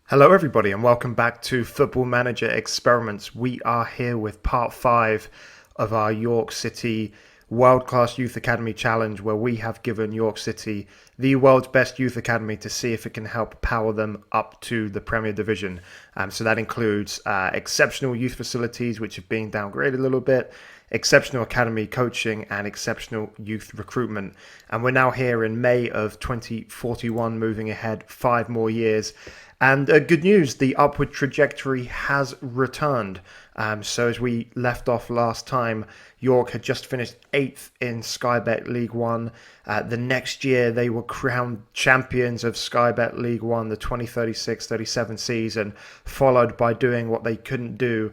Hello, everybody, and welcome back to Football Manager Experiments. We are here with part 5 of our York City World Class Youth Academy Challenge, where we have given York City the world's best youth academy to see if it can help power them up to the Premier Division. So that includes exceptional youth facilities, which have been downgraded a little bit, exceptional academy coaching, and exceptional youth recruitment. And we're now here in May of 2041, moving ahead 5 more years. And good news, the upward trajectory has returned. So as we left off last time, York had just finished 8th in Sky Bet League One. The next year, they were crowned champions of Sky Bet League One, the 2036-37 season, followed by doing what they couldn't do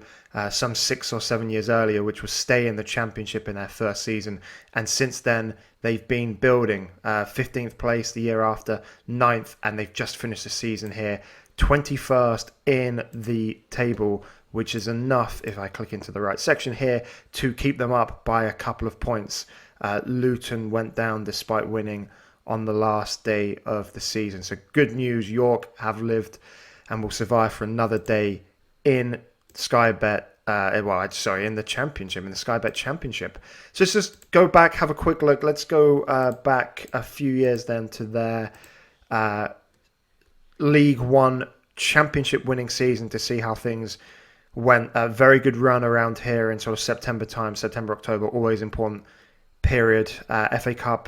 some 6 or 7 years earlier, which was stay in the championship in their first season. And since then, they've been building 15th place the year after, 9th, and they've just finished the season here, 21st in the table, which is enough, if I click into the right section here, to keep them up by a couple of points. Luton went down despite winning on the last day of the season. So good news, York have lived and will survive for another day in Sky Bet. In the championship, in the Sky Bet Championship. So let's just go back, have a quick look. Let's go back a few years then to their League One championship winning season to see how things went. A very good run around here in sort of September time, September, October, always important period. FA Cup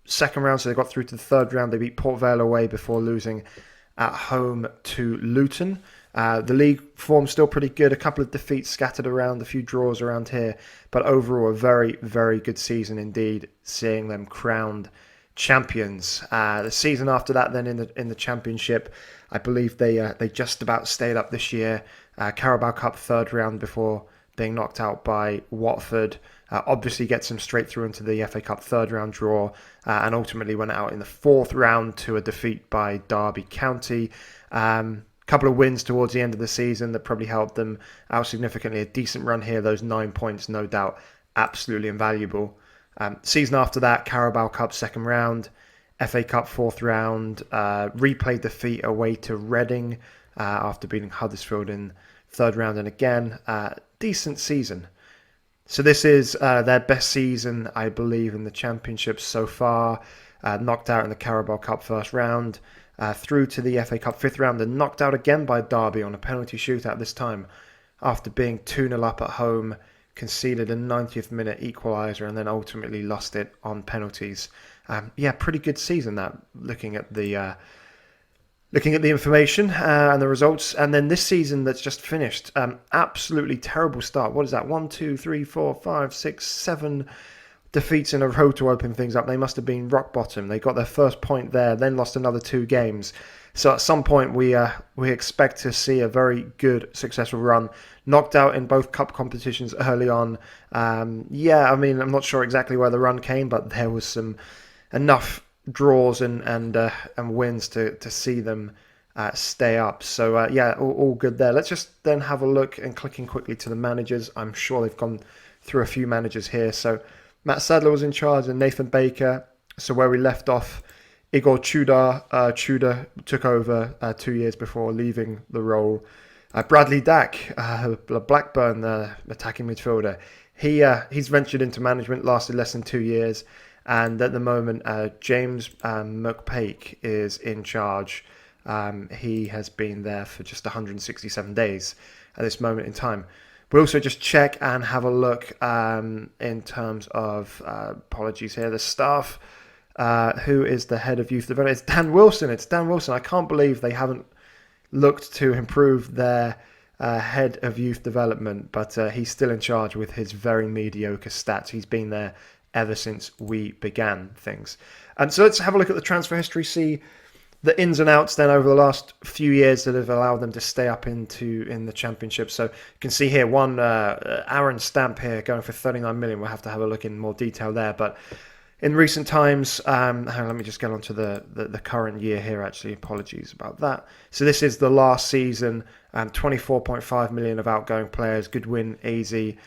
second round, so they got through to the third round. They beat Port Vale away before losing at home to Luton. The league form still pretty good. A couple of defeats scattered around, a few draws around here, but overall a very, very good season indeed, seeing them crowned champions. The season after that, then in the championship, I believe they just about stayed up this year. Carabao Cup third round before being knocked out by Watford. Obviously gets them straight through into the FA Cup third round draw, and ultimately went out in the fourth round to a defeat by Derby County. Couple of wins towards the end of the season that probably helped them out significantly. A decent run here, those 9 points, no doubt, absolutely invaluable. Season after that, Carabao Cup second round, FA Cup fourth round, replay defeat away to Reading after beating Huddersfield in third round, and again, decent season. So this is their best season, I believe, in the championship so far. Knocked out in the Carabao Cup first round. Through to the FA Cup fifth round and knocked out again by Derby on a penalty shootout this time after being 2-0 up at home, conceded a 90th minute equaliser and then ultimately lost it on penalties. Pretty good season that, looking at the information and the results. And then this season that's just finished, absolutely terrible start. What is that? 1, 2, 3, 4, 5, 6, 7 defeats in a row to open things up. They must have been rock bottom. They got their first point there, then lost another 2 games. So at some point we expect to see a very good, successful run. Knocked out in both cup competitions early on. I'm not sure exactly where the run came, but there was some enough draws and wins to see them stay up. So all good there. Let's just then have a look and clicking quickly to the managers. I'm sure they've gone through a few managers here. So Matt Sadler was in charge and Nathan Baker. So where we left off, Igor Tudor took over 2 years before leaving the role. Bradley Dack, Blackburn, attacking midfielder, he's ventured into management, lasted less than 2 years. And at the moment, James McPake is in charge. He has been there for just 167 days at this moment in time. We'll also just check and have a look in terms of, apologies here, the staff. Who is the head of youth development? It's Dan Wilson. I can't believe they haven't looked to improve their head of youth development, but he's still in charge with his very mediocre stats. He's been there ever since we began things. And so let's have a look at the transfer history, see the ins and outs then over the last few years that have allowed them to stay up in the championship. So you can see here one Aaron Stamp here going for 39 million. We'll have to have a look in more detail there. But in recent times, hang on, let me just get onto the current year here actually. Apologies about that. So this is the last season, 24.5 million of outgoing players. Good win, easy.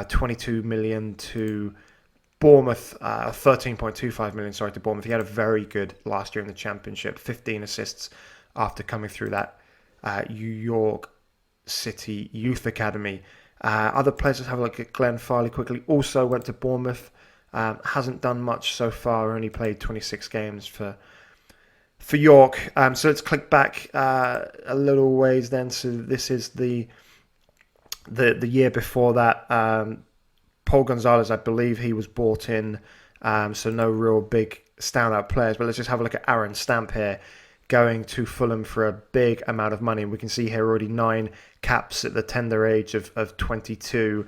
22 million to Bournemouth, 13.25 million, to Bournemouth. He had a very good last year in the championship, 15 assists after coming through that York City Youth Academy. Other players, let's have a look at Glenn Farley quickly. Also went to Bournemouth. Hasn't done much so far. Only played 26 games for York. So let's click back a little ways then. So this is the year before that. Paul Gonzalez, I believe he was bought in. So no real big standout players. But let's just have a look at Aaron Stamp here, going to Fulham for a big amount of money. And we can see here already 9 caps at the tender age of 22.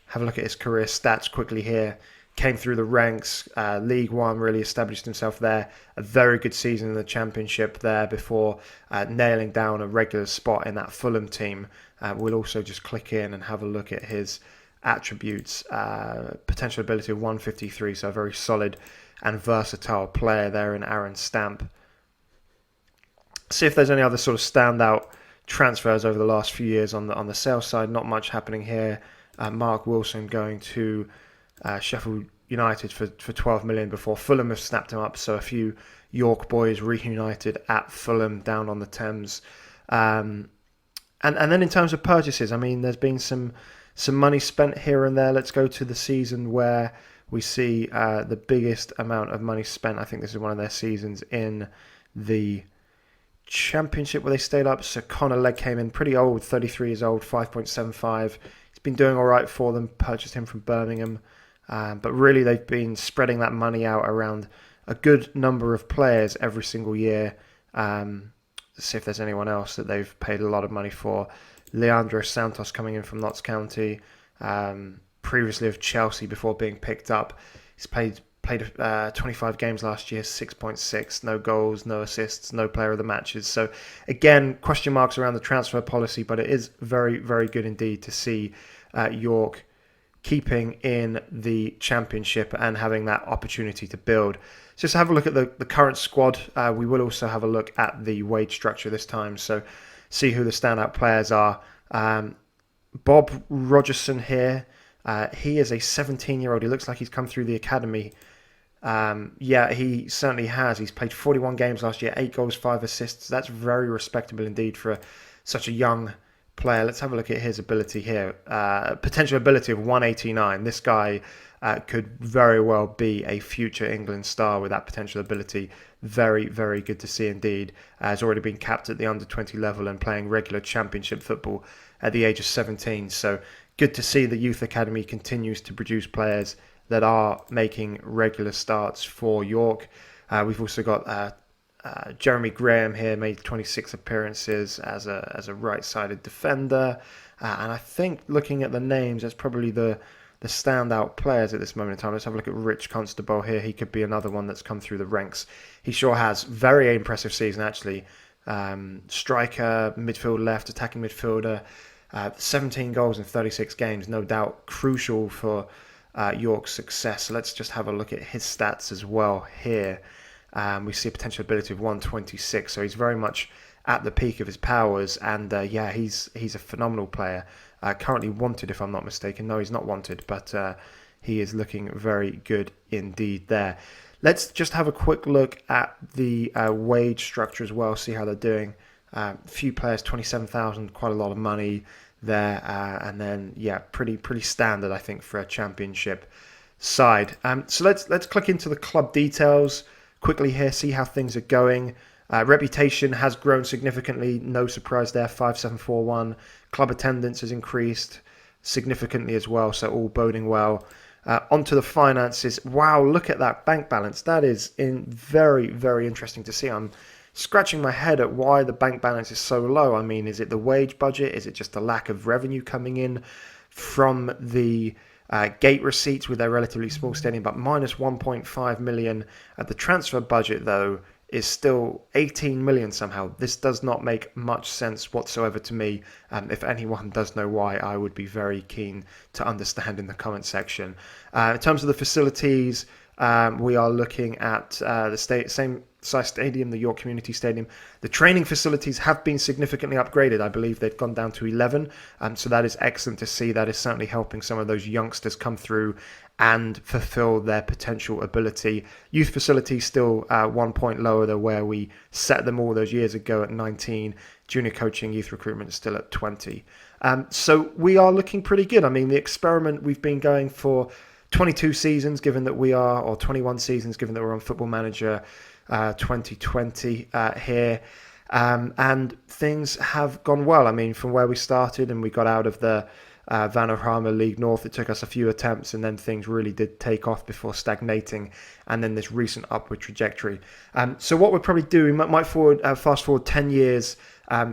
Have a look at his career stats quickly here. Came through the ranks, League One, really established himself there. A very good season in the Championship there before nailing down a regular spot in that Fulham team. We'll also just click in and have a look at his attributes. Potential ability of 153, so a very solid and versatile player there in Aaron Stamp. See if there's any other sort of standout transfers over the last few years on the sales side. Not much happening here. Mark Wilson going to Sheffield United for 12 million before Fulham have snapped him up. So a few York boys reunited at Fulham down on the Thames. And then in terms of purchases, I mean, there's been some money spent here and there. Let's go to the season where we see the biggest amount of money spent. I think this is one of their seasons in the Championship where they stayed up. So Connor Legg came in pretty old, 33 years old, 5.75. He's been doing all right for them. Purchased him from Birmingham. But really, they've been spreading that money out around a good number of players every single year. Let's see if there's anyone else that they've paid a lot of money for. Leandro Santos coming in from Notts County, previously of Chelsea before being picked up. He's played 25 games last year, 6.6, no goals, no assists, no player of the matches. So again, question marks around the transfer policy, but it is very, very good indeed to see York keeping in the Championship and having that opportunity to build. So just have a look at the current squad. We will also have a look at the wage structure this time, so see who the standout players are. Bob Rogerson here. He is a 17-year-old. He looks like he's come through the academy. Yeah, he certainly has. He's played 41 games last year, 8 goals, 5 assists. That's very respectable indeed for such a young player. Let's have a look at his ability here. Potential ability of 189. This guy could very well be a future England star with that potential ability. Very, very good to see indeed. Has already been capped at the under-20 level and playing regular Championship football at the age of 17. So good to see the Youth Academy continues to produce players that are making regular starts for York. We've also got Jeremy Graham here, made 26 appearances as a right-sided defender. And I think looking at the names, that's probably the standout players at this moment in time. Let's have a look at Rich Constable here. He could be another one that's come through the ranks. He sure has. Very impressive season, actually. Striker, midfield left, attacking midfielder. 17 goals in 36 games, no doubt crucial for York's success. So let's just have a look at his stats as well here. We see a potential ability of 126, so he's very much at the peak of his powers, and yeah, he's a phenomenal player. Currently wanted, if I'm not mistaken. No, he's not wanted, but he is looking very good indeed there. Let's just have a quick look at the wage structure as well, see how they're doing. Few players, 27,000, quite a lot of money there, and then yeah, pretty standard, I think, for a Championship side. So let's click into the club details quickly here, see how things are going. Reputation has grown significantly, no surprise there, 5741. Club attendance has increased significantly as well, so all boding well. Onto the finances. Wow, look at that bank balance. That is very, very interesting to see. I'm scratching my head at why the bank balance is so low. I mean, is it the wage budget? Is it just the lack of revenue coming in from the gate receipts with their relatively small stadium? But minus 1.5 million at the transfer budget, though, is still 18 million somehow. This does not make much sense whatsoever to me. If anyone does know why, I would be very keen to understand in the comment section. In terms of the facilities, we are looking at the same size stadium, the York Community Stadium. The training facilities have been significantly upgraded. I believe they've gone down to 11. So that is excellent to see. That is certainly helping some of those youngsters come through and fulfill their potential ability. Youth facilities still 1 point lower than where we set them all those years ago at 19. Junior coaching, youth recruitment is still at 20. So we are looking pretty good. I mean, the experiment, we've been going for 22 seasons, given that we are, or 21 seasons, given that we're on Football Manager 2020 here. And things have gone well. I mean, from where we started and we got out of the Vanarama League North, it took us a few attempts and then things really did take off before stagnating, and then this recent upward trajectory. So what we'll probably do, we might fast forward 10 years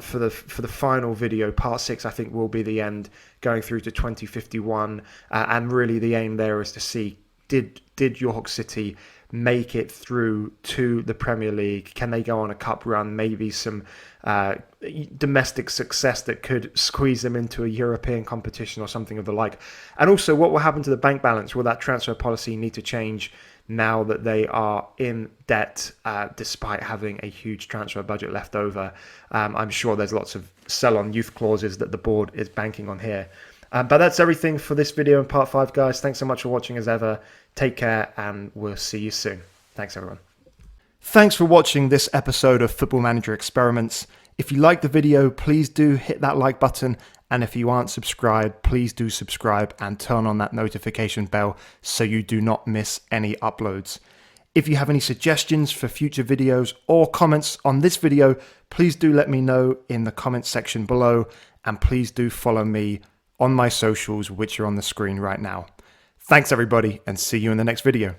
for the final video. Part 6, I think, will be the end, going through to 2051, and really the aim there is to see, did York City make it through to the Premier League? Can they go on a cup run? Maybe some domestic success that could squeeze them into a European competition or something of the like. And also, what will happen to the bank balance? Will that transfer policy need to change now that they are in debt, despite having a huge transfer budget left over? I'm sure there's lots of sell-on youth clauses that the board is banking on here. But that's everything for this video in part 5, guys. Thanks so much for watching as ever. Take care, and we'll see you soon. Thanks, everyone. Thanks for watching this episode of Football Manager Experiments. If you liked the video, please do hit that like button. And if you aren't subscribed, please do subscribe and turn on that notification bell so you do not miss any uploads. If you have any suggestions for future videos or comments on this video, please do let me know in the comments section below. And please do follow me on my socials, which are on the screen right now. Thanks, everybody, and see you in the next video.